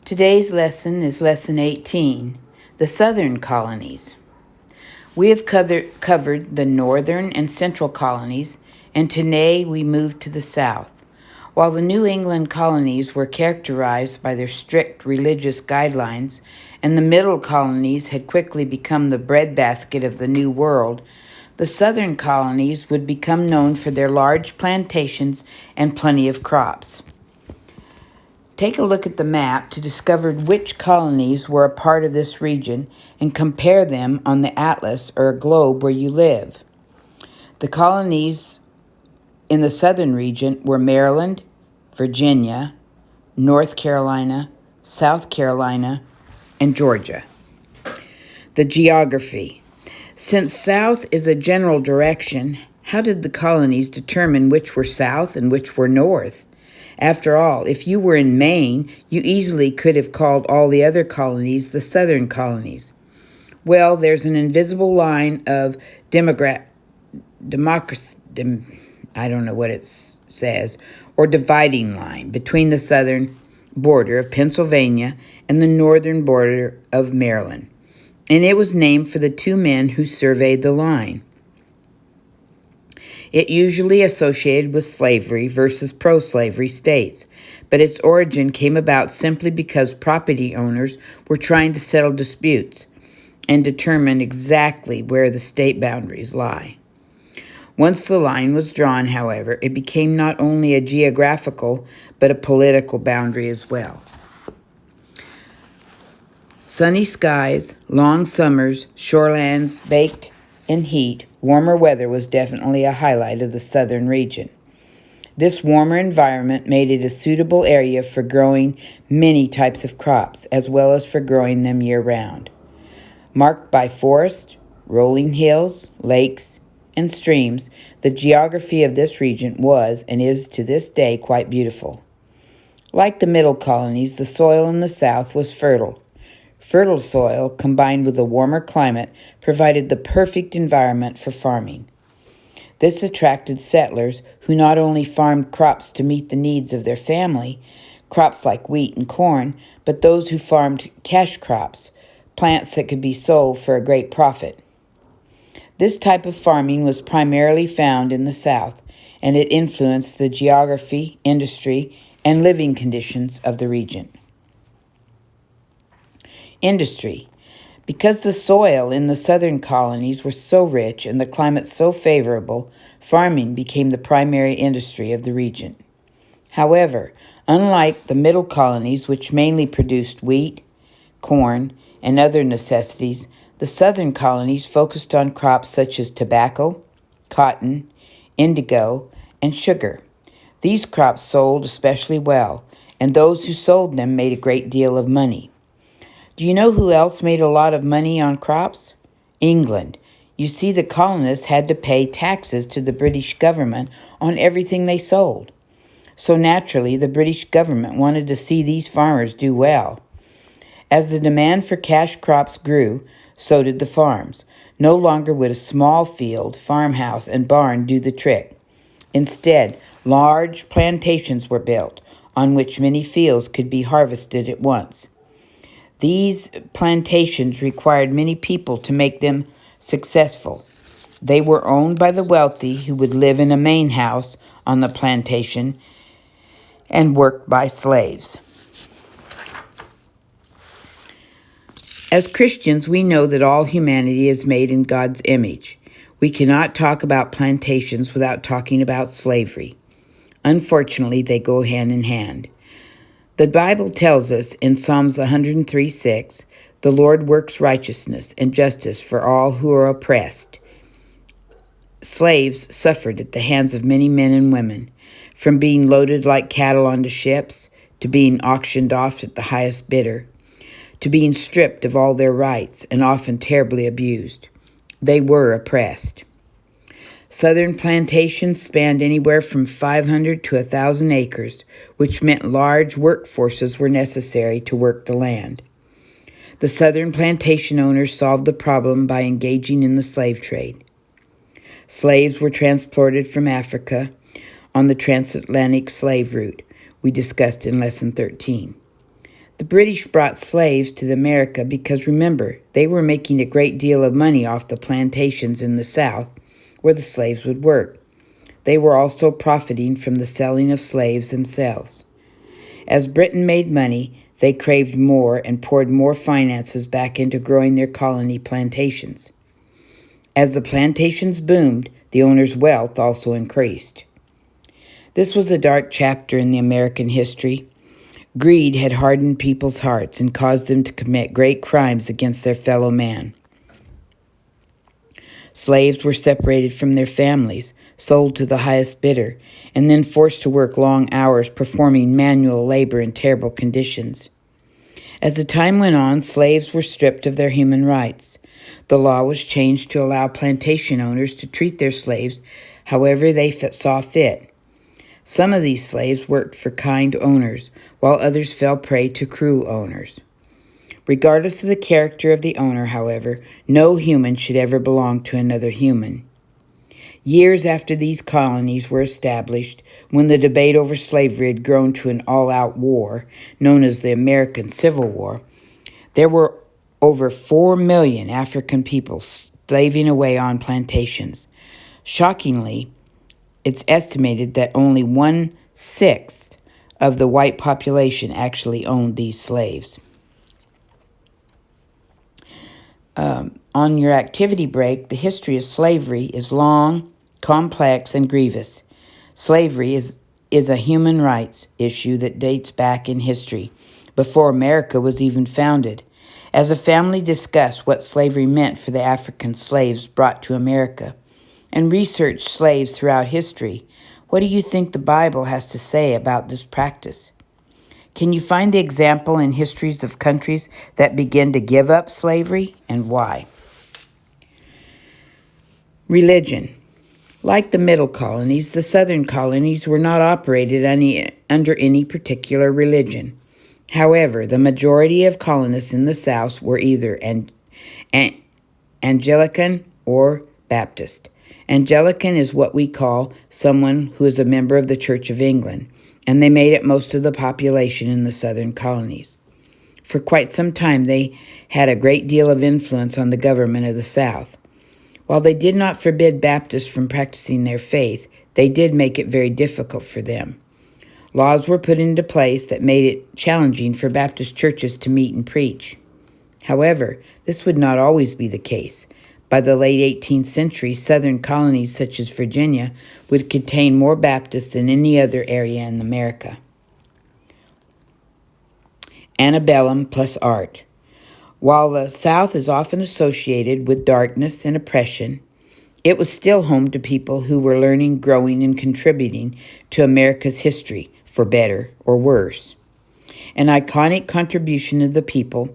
Today's lesson is Lesson 18, the Southern Colonies. We have covered the Northern and Central Colonies, and today we move to the South. While the New England colonies were characterized by their strict religious guidelines, and the Middle colonies had quickly become the breadbasket of the New World, the Southern colonies would become known for their large plantations and plenty of crops. Take a look at the map to discover which colonies were a part of this region and compare them on the atlas or a globe where you live. The colonies in the southern region were Maryland, Virginia, North Carolina, South Carolina, and Georgia. The geography. Since south is a general direction, how did the colonies determine which were south and which were north? After all, if you were in Maine, you easily could have called all the other colonies the Southern colonies. Well, there's an invisible line of democracy, I don't know what it says, or dividing line between the southern border of Pennsylvania and the northern border of Maryland. And it was named for the two men who surveyed the line. It usually associated with slavery versus pro-slavery states, but its origin came about simply because property owners were trying to settle disputes and determine exactly where the state boundaries lie. Once the line was drawn, however, it became not only a geographical but a political boundary as well. Sunny skies, long summers, shorelands baked in heat, warmer weather was definitely a highlight of the southern region. This warmer environment made it a suitable area for growing many types of crops, as well as for growing them year-round. Marked by forests, rolling hills, lakes, and streams, the geography of this region was and is to this day quite beautiful. Like the middle colonies, the soil in the south was fertile. Fertile soil, combined with a warmer climate, provided the perfect environment for farming. This attracted settlers who not only farmed crops to meet the needs of their family, crops like wheat and corn, but those who farmed cash crops, plants that could be sold for a great profit. This type of farming was primarily found in the South, and it influenced the geography, industry, and living conditions of the region. Industry. Because the soil in the southern colonies were so rich and the climate so favorable, farming became the primary industry of the region. However, unlike the middle colonies, which mainly produced wheat, corn, and other necessities, the southern colonies focused on crops such as tobacco, cotton, indigo, and sugar. These crops sold especially well, and those who sold them made a great deal of money. Do you know who else made a lot of money on crops? England. You see, the colonists had to pay taxes to the British government on everything they sold. So naturally, the British government wanted to see these farmers do well. As the demand for cash crops grew, so did the farms. No longer would a small field, farmhouse, and barn do the trick. Instead, large plantations were built, on which many fields could be harvested at once. These plantations required many people to make them successful. They were owned by the wealthy who would live in a main house on the plantation and worked by slaves. As Christians, we know that all humanity is made in God's image. We cannot talk about plantations without talking about slavery. Unfortunately, they go hand in hand. The Bible tells us in Psalms 103:6, "The Lord works righteousness and justice for all who are oppressed." Slaves suffered at the hands of many men and women, from being loaded like cattle onto ships, to being auctioned off at the highest bidder, to being stripped of all their rights and often terribly abused. They were oppressed. Southern plantations spanned anywhere from 500 to 1,000 acres, which meant large workforces were necessary to work the land. The southern plantation owners solved the problem by engaging in the slave trade. Slaves were transported from Africa on the transatlantic slave route we discussed in Lesson 13. The The British brought slaves to America because, remember, they were making a great deal of money off the plantations in the South where the slaves would work. They were also profiting from the selling of slaves themselves. As Britain made money, they craved more and poured more finances back into growing their colony plantations. As the plantations boomed, the owners' wealth also increased. This was a dark chapter in the American history. Greed had hardened people's hearts and caused them to commit great crimes against their fellow man. Slaves were separated from their families, sold to the highest bidder, and then forced to work long hours performing manual labor in terrible conditions. As the time went on, slaves were stripped of their human rights. The law was changed to allow plantation owners to treat their slaves however they saw fit. Some of these slaves worked for kind owners, while others fell prey to cruel owners. Regardless of the character of the owner, however, no human should ever belong to another human. Years after these colonies were established, when the debate over slavery had grown to an all-out war, known as the American Civil War, there were over 4 million African people slaving away on plantations. Shockingly, it's estimated that only 1/6 of the white population actually owned these slaves. On your activity break, the history of slavery is long, complex, and grievous. Slavery is a human rights issue that dates back in history, before America was even founded. As a family discussed what slavery meant for the African slaves brought to America, and researched slaves throughout history, what do you think the Bible has to say about this practice? Can you find the example in histories of countries that begin to give up slavery, and why? Religion. Like the middle colonies, the southern colonies were not operated under any particular religion. However, the majority of colonists in the South were either Anglican or Baptist. Anglican is what we call someone who is a member of the Church of England, and they made up most of the population in the southern colonies. For quite some time, they had a great deal of influence on the government of the South. While they did not forbid Baptists from practicing their faith, they did make it very difficult for them. Laws were put into place that made it challenging for Baptist churches to meet and preach. However, this would not always be the case. By the late 18th century, southern colonies such as Virginia would contain more Baptists than any other area in America. Antebellum plus art. While the South is often associated with darkness and oppression, it was still home to people who were learning, growing, and contributing to America's history, for better or worse. An iconic contribution of the people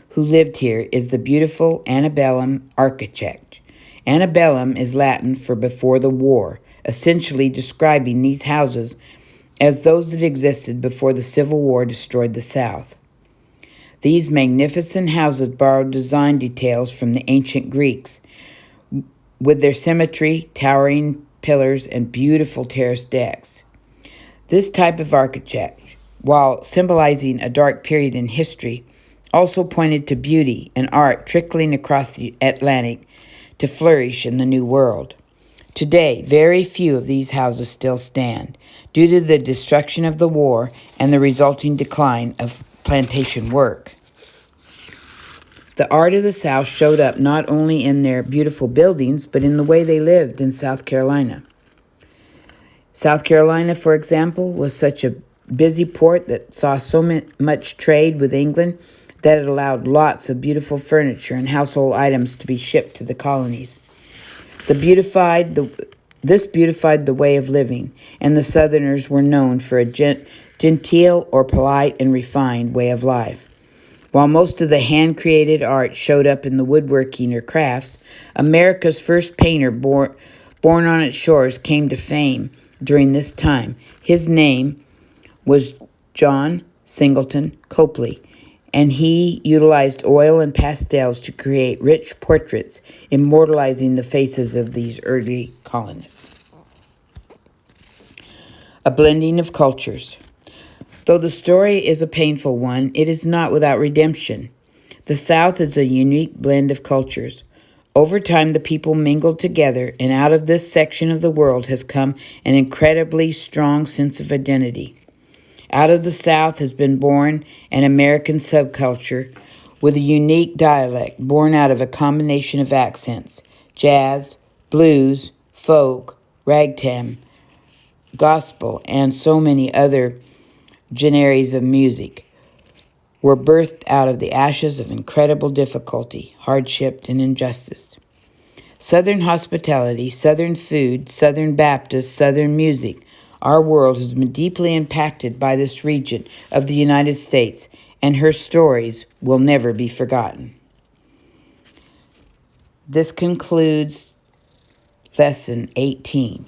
who lived here is the beautiful antebellum architect. Antebellum is Latin for before the war, essentially describing these houses as those that existed before the Civil War destroyed the South. These magnificent houses borrowed design details from the ancient Greeks, with their symmetry, towering pillars, and beautiful terraced decks. This type of architecture, while symbolizing a dark period in history, also pointed to beauty and art trickling across the Atlantic to flourish in the New World. Today, very few of these houses still stand, due to the destruction of the war and the resulting decline of plantation work. The art of the South showed up not only in their beautiful buildings, but in the way they lived in South Carolina. South Carolina, for example, was such a busy port that saw so much trade with England that it allowed lots of beautiful furniture and household items to be shipped to the colonies. This beautified the way of living, and the Southerners were known for a genteel or polite and refined way of life. While most of the hand-created art showed up in the woodworking or crafts, America's first painter born on its shores came to fame during this time. His name was John Singleton Copley, and he utilized oil and pastels to create rich portraits, immortalizing the faces of these early colonists. A blending of cultures. Though the story is a painful one, it is not without redemption. The South is a unique blend of cultures. Over time, the people mingled together, and out of this section of the world has come an incredibly strong sense of identity. Out of the South has been born an American subculture with a unique dialect born out of a combination of accents: jazz, blues, folk, ragtime, gospel, and so many other genres of music were birthed out of the ashes of incredible difficulty, hardship, and injustice. Southern hospitality, Southern food, Southern Baptist, Southern music. Our world has been deeply impacted by this region of the United States, and her stories will never be forgotten. This concludes Lesson 18.